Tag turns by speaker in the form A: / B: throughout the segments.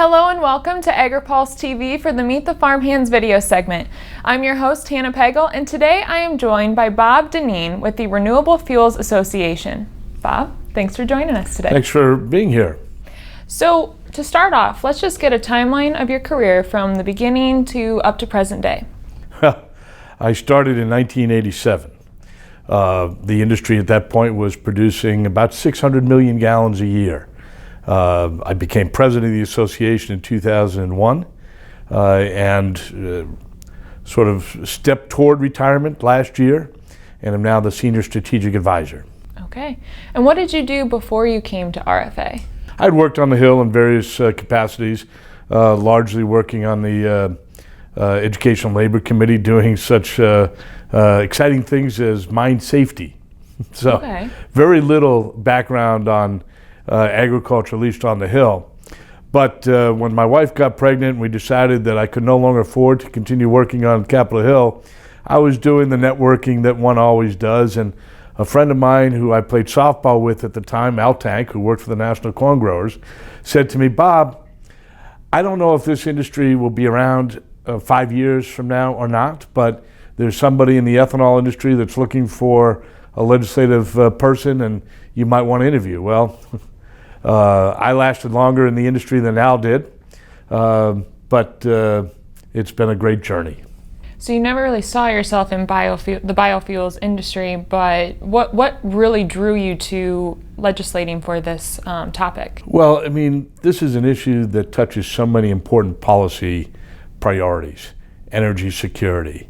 A: Hello and welcome to Agri-Pulse TV for the Meet the Farmhands video segment. I'm your host Hannah Pagel, and today I am joined by Bob Dinneen with the Renewable Fuels Association. Bob, thanks for joining us today.
B: Thanks for being here.
A: So to start off, let's just get a timeline of your career from the beginning to up to present day.
B: I started in 1987. The industry at that point was producing about 600 million gallons a year. I became president of the association in 2001 and sort of stepped toward retirement last year, and I'm now the senior strategic advisor.
A: Okay. And what did you do before you came to RFA?
B: I'd worked on the Hill in various capacities, largely working on the Education Labor Committee, doing such exciting things as mine safety. So
A: Okay.
B: very little background on agriculture, at least on the Hill. But when my wife got pregnant and we decided that I could no longer afford to continue working on Capitol Hill, I was doing the networking that one always does. And a friend of mine who I played softball with at the time, Al Tank, who worked for the National Corn Growers, said to me, "Bob, I don't know if this industry will be around 5 years from now or not, but there's somebody in the ethanol industry that's looking for a legislative person and you might want to interview." Well, I lasted longer in the industry than Al did, but it's been a great journey.
A: So you never really saw yourself in the biofuels industry, but what really drew you to legislating for this topic?
B: Well, I mean, this is an issue that touches so many important policy priorities: energy security,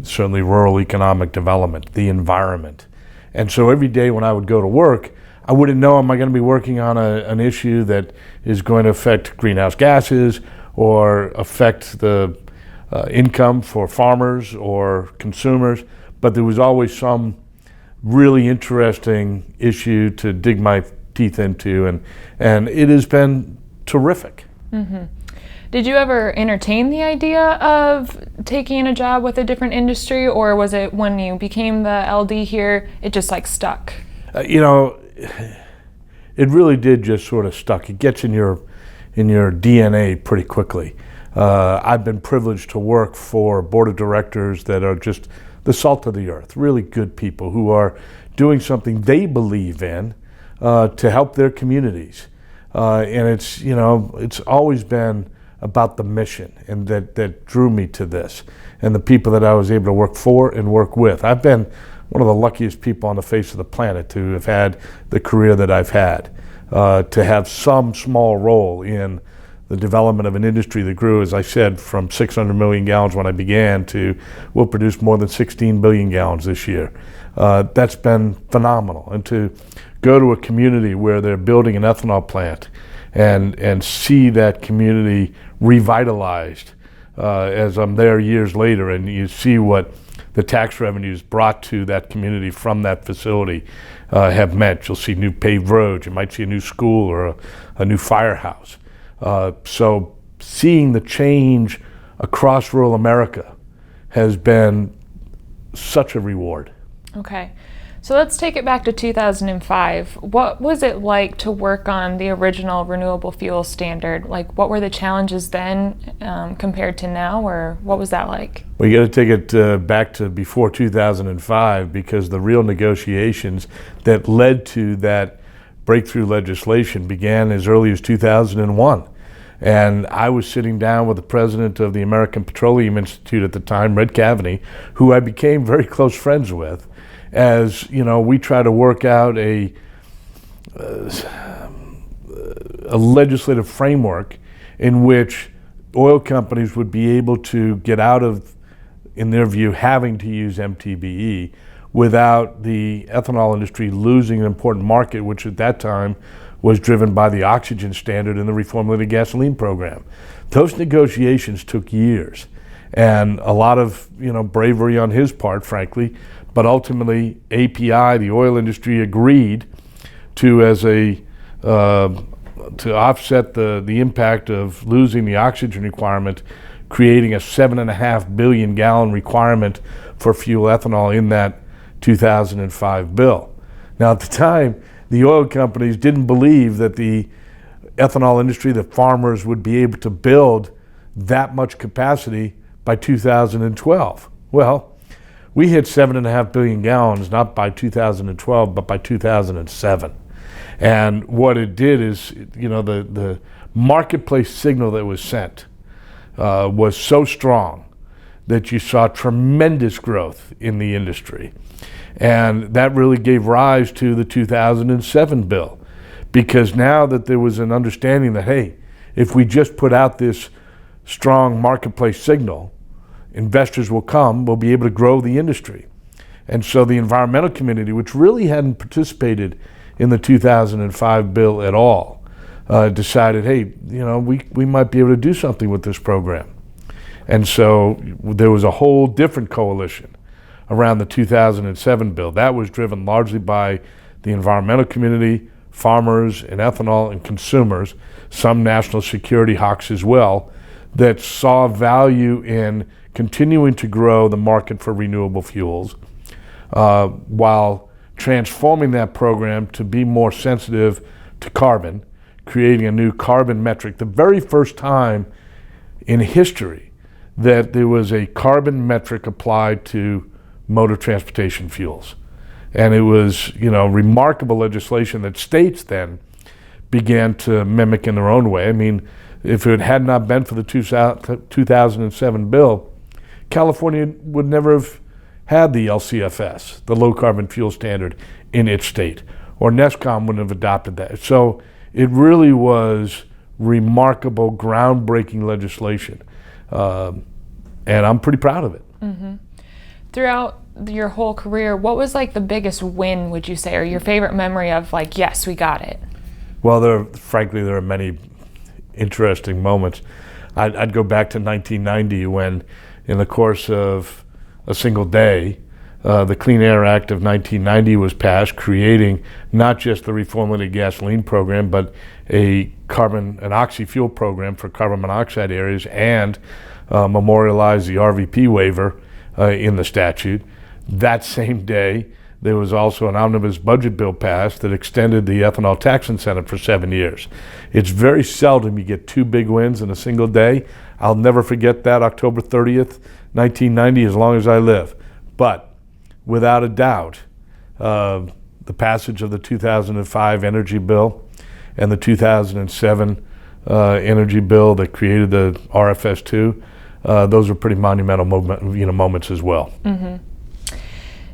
B: certainly rural economic development, the environment. And so every day when I would go to work, I wouldn't know, am I going to be working on an issue that is going to affect greenhouse gases or affect the income for farmers or consumers, but there was always some really interesting issue to dig my teeth into, and it has been terrific.
A: Mm-hmm. Did you ever entertain the idea of taking a job with a different industry, or was it when you became the LD here, it just like stuck? It really did just sort of stuck. It gets in your DNA pretty quickly. I've been privileged to work for a board of directors that are just the salt of the earth, really good people who are doing something they believe in to help their communities. And it's always been about the mission, and that drew me to this, and the people that I was able to work for and work with. I've been one of the luckiest people on the face of the planet to have had the career that I've had, to have some small role in the development of an industry that grew, as I said, from 600 million gallons when I began to we'll produce more than 16 billion gallons this year. That's been phenomenal. And to go to a community where they're building an ethanol plant and see that community revitalized as I'm there years later, and you see what the tax revenues brought to that community from that facility have meant. You'll see new paved roads, you might see a new school or a new firehouse. So seeing the change across rural America has been such a reward. Okay. So let's take it back to 2005. What was it like to work on the original Renewable Fuels Standard? Like, what were the challenges then compared to now, or what was that like?
B: Well, you got to take it back to before 2005, because the real negotiations that led to that breakthrough legislation began as early as 2001. And I was sitting down with the president of the American Petroleum Institute at the time, Red Cavaney, who I became very close friends with, as we try to work out a legislative framework in which oil companies would be able to get out of, in their view, having to use MTBE without the ethanol industry losing an important market, which at that time was driven by the oxygen standard and the reformulated gasoline program. Those negotiations took years, and a lot of bravery on his part, frankly. But ultimately, API, the oil industry, agreed to to offset the impact of losing the oxygen requirement, creating a 7.5 billion gallon requirement for fuel ethanol in that 2005 bill. Now, at the time, the oil companies didn't believe that the
A: ethanol industry that farmers would be able to build that much capacity by 2012. Well, we hit 7.5 billion gallons, not by 2012, but by 2007. And what it did is, the marketplace signal that was sent was so strong that you saw tremendous growth in the industry. And that really gave rise to the 2007 bill, because now that there was an understanding that, hey, if we just put out this strong marketplace signal, investors will come, we'll be able to grow the industry. And so the environmental community, which really hadn't participated in the 2005 bill at all, decided, hey, we might be able to do something with this program. And so there was a whole different coalition around the 2007 bill. That was driven largely by the environmental community, farmers and ethanol and consumers, some national security hawks as well, that saw value in continuing to grow the market for renewable fuels while transforming that program to be more sensitive to carbon, creating a new carbon metric. The very first time in history that there was a carbon metric applied to motor transportation fuels. And it was, remarkable legislation that states then began to mimic in their own way. I mean, if it had not been for the 2007 bill, California would never have had the LCFS, the Low Carbon Fuel Standard, in its state, or NESCOM wouldn't have adopted that. So it really was remarkable, groundbreaking legislation, and I'm pretty proud of it.
C: Mm-hmm. Throughout your whole career, what was like the biggest win, would you say, or your favorite memory of like, yes, we got it?
A: Well, frankly, there are many interesting moments. I'd go back to 1990 when, in the course of a single day, the Clean Air Act of 1990 was passed, creating not just the reformulated gasoline program, but an oxy-fuel program for carbon monoxide areas, and memorialized the RVP waiver in the statute. That same day, there was also an omnibus budget bill passed that extended the ethanol tax incentive for 7 years. It's very seldom you get two big wins in a single day. I'll never forget that, October 30th, 1990, as long as I live. But without a doubt, the passage of the 2005 energy bill and the 2007 energy bill that created the RFS2, those were pretty monumental moments as well.
C: Mm-hmm.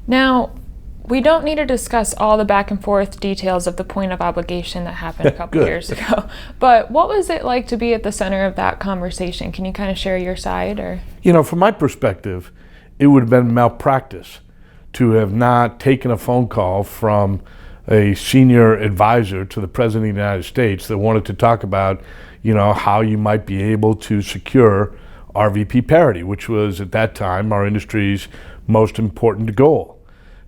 C: Now, we don't need to discuss all the back and forth details of the point of obligation that happened a couple years ago, but what was it like to be at the center of that conversation? Can you kind of share your side? Or
A: from my perspective, it would have been malpractice to have not taken a phone call from a senior advisor to the President of the United States that wanted to talk about, how you might be able to secure RVP parity, which was at that time our industry's most important goal.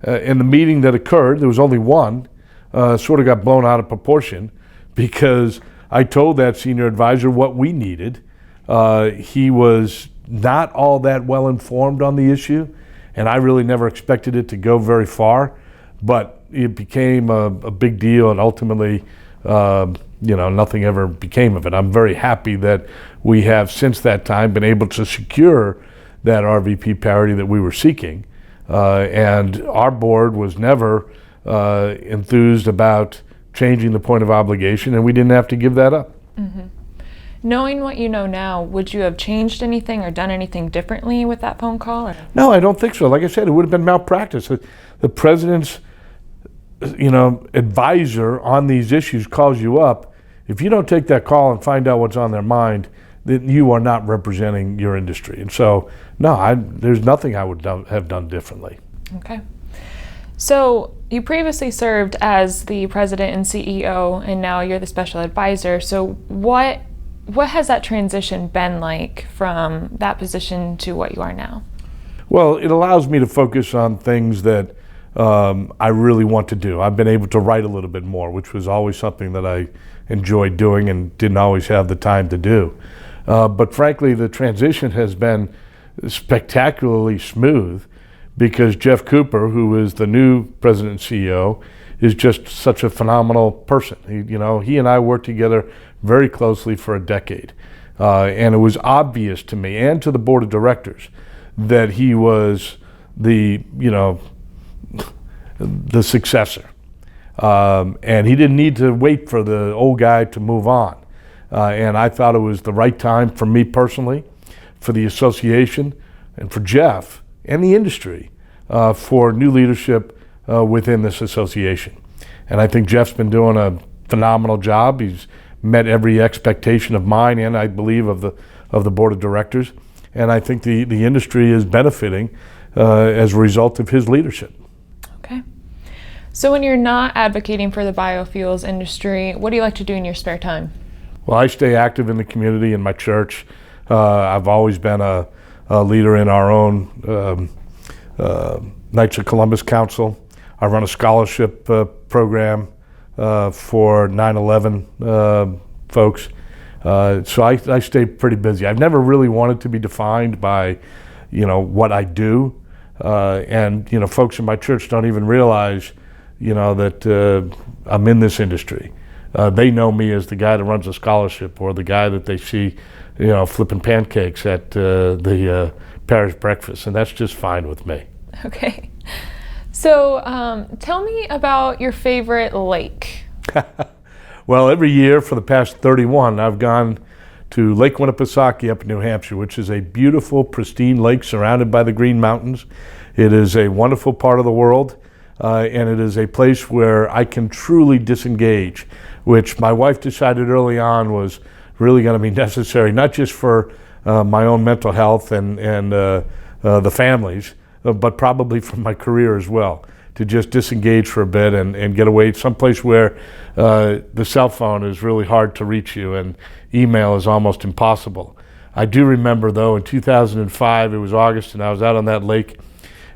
A: In the meeting that occurred, there was only one, sort of got blown out of proportion because I told that senior advisor what we needed. He was not all that well informed on the issue, and I really never expected it to go very far, but it became a big deal, and ultimately, nothing ever became of it. I'm very happy that we have since that time been able to secure that RVP parity that we were seeking. And our board was never enthused about changing the point of obligation, and we didn't have to give that up.
C: Mm-hmm. Knowing what you know now, would you have changed anything or done anything differently with that phone call? Or?
A: No, I don't think so. Like I said, it would have been malpractice. The president's, advisor on these issues calls you up. If you don't take that call and find out what's on their mind, then you are not representing your industry. And so, no, there's nothing I would have done differently.
C: Okay. So you previously served as the president and CEO, and now you're the special advisor. So what has that transition been like from that position to what you are now?
A: Well, it allows me to focus on things that I really want to do. I've been able to write a little bit more, which was always something that I enjoyed doing and didn't always have the time to do. But frankly, the transition has been spectacularly smooth because Jeff Cooper, who is the new president and CEO, is just such a phenomenal person. He and I work together very closely for a decade. And it was obvious to me and to the board of directors that he was the successor. And he didn't need to wait for the old guy to move on. And I thought it was the right time for me personally, for the association, and for Jeff and the industry for new leadership within this association. And I think Jeff's been doing a phenomenal job. He's met every expectation of mine and I believe of the board of directors. And I think the industry is benefiting as a result of his leadership.
C: Okay. So when you're not advocating for the biofuels industry, what do you like to do in your spare time?
A: Well, I stay active in the community, in my church. I've always been a leader in our own Knights of Columbus Council. I run a scholarship program for 9/11 folks. So I stay pretty busy. I've never really wanted to be defined by, what I do. And folks in my church don't even realize, that I'm in this industry. They know me as the guy that runs a scholarship or the guy that they see, flipping pancakes at the parish breakfast, and that's just fine with me.
C: Okay. So tell me about your favorite lake.
A: Well, every year for the past 31, I've gone to Lake Winnipesaukee up in New Hampshire, which is a beautiful, pristine lake surrounded by the Green Mountains. It is a wonderful part of the world, and it is a place where I can truly disengage, which my wife decided early on was really going to be necessary, not just for my own mental health and the families, but probably for my career as well, to just disengage for a bit and get away someplace where the cell phone is really hard to reach you and email is almost impossible. I do remember, though, in 2005, it was August, and I was out on that lake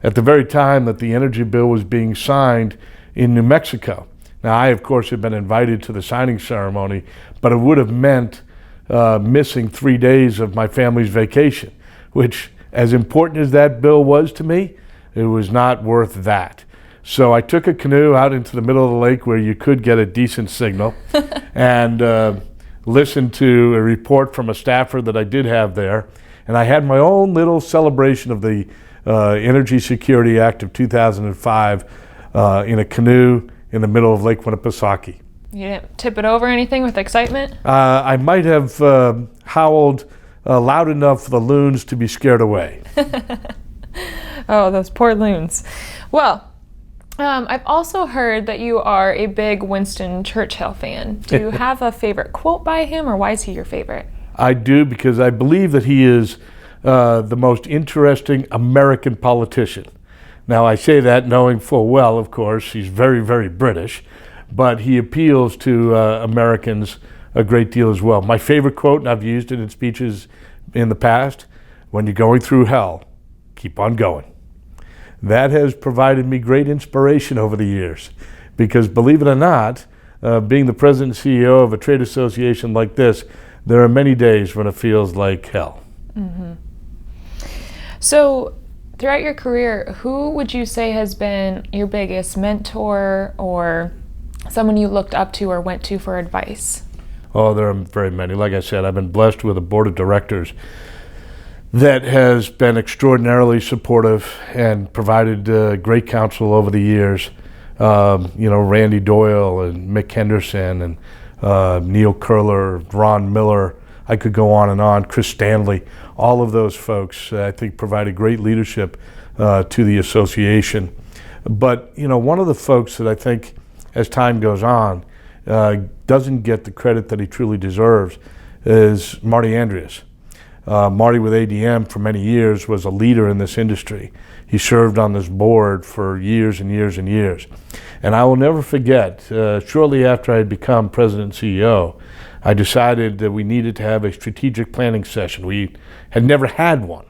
A: at the very time that the energy bill was being signed in New Mexico. Now, I, of course, had been invited to the signing ceremony, but it would have meant missing 3 days of my family's vacation, which, as important as that bill was to me, it was not worth that. So I took a canoe out into the middle of the lake where you could get a decent signal and listened to a report from a staffer that I did have there. And I had my own little celebration of the Energy Security Act of 2005 in a canoe in the middle of Lake Winnipesaukee.
C: You didn't tip it over or anything with excitement?
A: I might have howled loud enough for the loons to be scared away.
C: Oh, those poor loons. Well, I've also heard that you are a big Winston Churchill fan. Do you have a favorite quote by him, or why is he your favorite?
A: I do, because I believe that he is the most interesting American politician. Now, I say that knowing full well, of course, he's very, very British, but he appeals to Americans a great deal as well. My favorite quote, and I've used it in speeches in the past, when you're going through hell, keep on going. That has provided me great inspiration over the years, because believe it or not, being the president and CEO of a trade association like this, there are many days when it feels like hell.
C: Mm-hmm. So, throughout your career, who would you say has been your biggest mentor or someone you looked up to or went to for advice?
A: Oh, there are very many. Like I said, I've been blessed with a board of directors that has been extraordinarily supportive and provided great counsel over the years. Randy Doyle and Mick Henderson and Neil Curler, Ron Miller. I could go on and on. Chris Stanley. All of those folks, I think, provided great leadership to the association. But, one of the folks that I think, as time goes on, doesn't get the credit that he truly deserves is Marty Andreas. Marty with ADM for many years was a leader in this industry. He served on this board for years and years and years. And I will never forget, shortly after I had become president and CEO, I decided that we needed to have a strategic planning session. We had never had one.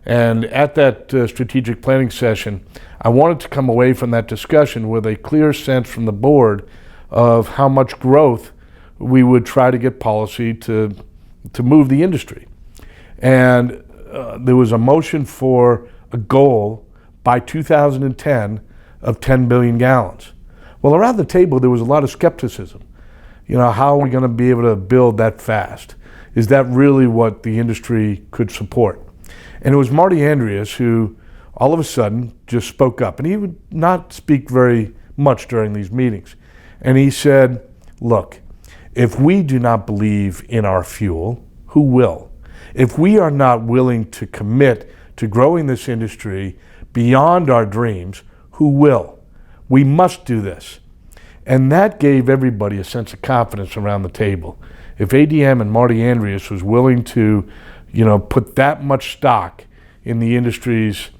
A: And at that strategic planning session, I wanted to come away from that discussion with a clear sense from the board of how much growth we would try to get policy to move the industry. And there was a motion for a goal by 2010 of 10 billion gallons. Well, around the table, there was a lot of skepticism how are we going to be able to build that fast? Is that really what the industry could support? And it was Marty Andreas who all of a sudden just spoke up, and he would not speak very much during these meetings. And he said, look, if we do not believe in our fuel, who will? If we are not willing to commit to growing this industry beyond our dreams, who will? We must do this. And that gave everybody a sense of confidence around the table. If ADM and Marty Andreas was willing to, put that much stock in the industry's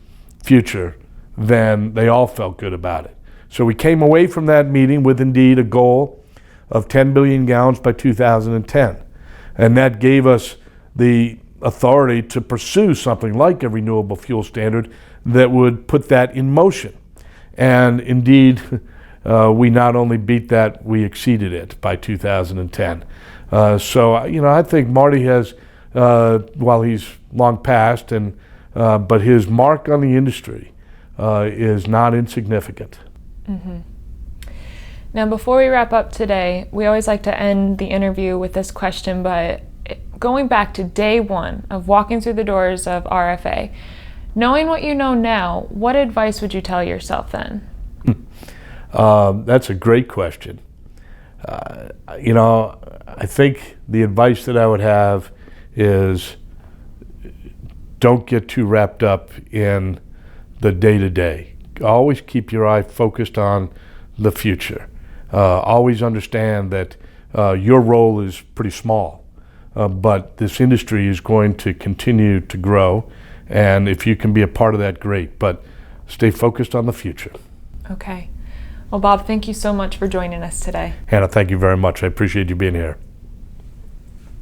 A: future, then they all felt good about it. So we came away from that meeting with indeed a goal of 10 billion gallons by 2010. And that gave us the authority to pursue something like a renewable fuel standard that would put that in motion. And indeed, we not only beat that, we exceeded it by 2010. So I think Marty has, while he's long passed, but his mark on the industry is not insignificant.
C: Mm-hmm. Now, before we wrap up today, we always like to end the interview with this question, but going back to day one of walking through the doors of RFA, knowing what you know now, what advice would you tell yourself then?
A: That's a great question. I think the advice that I would have is don't get too wrapped up in the day-to-day. Always keep your eye focused on the future. Always understand that your role is pretty small, but this industry is going to continue to grow, and if you can be a part of that, great, but stay focused on the future.
C: Okay. Well, Bob, thank you so much for joining us today.
A: Hannah, thank you very much. I appreciate you being here.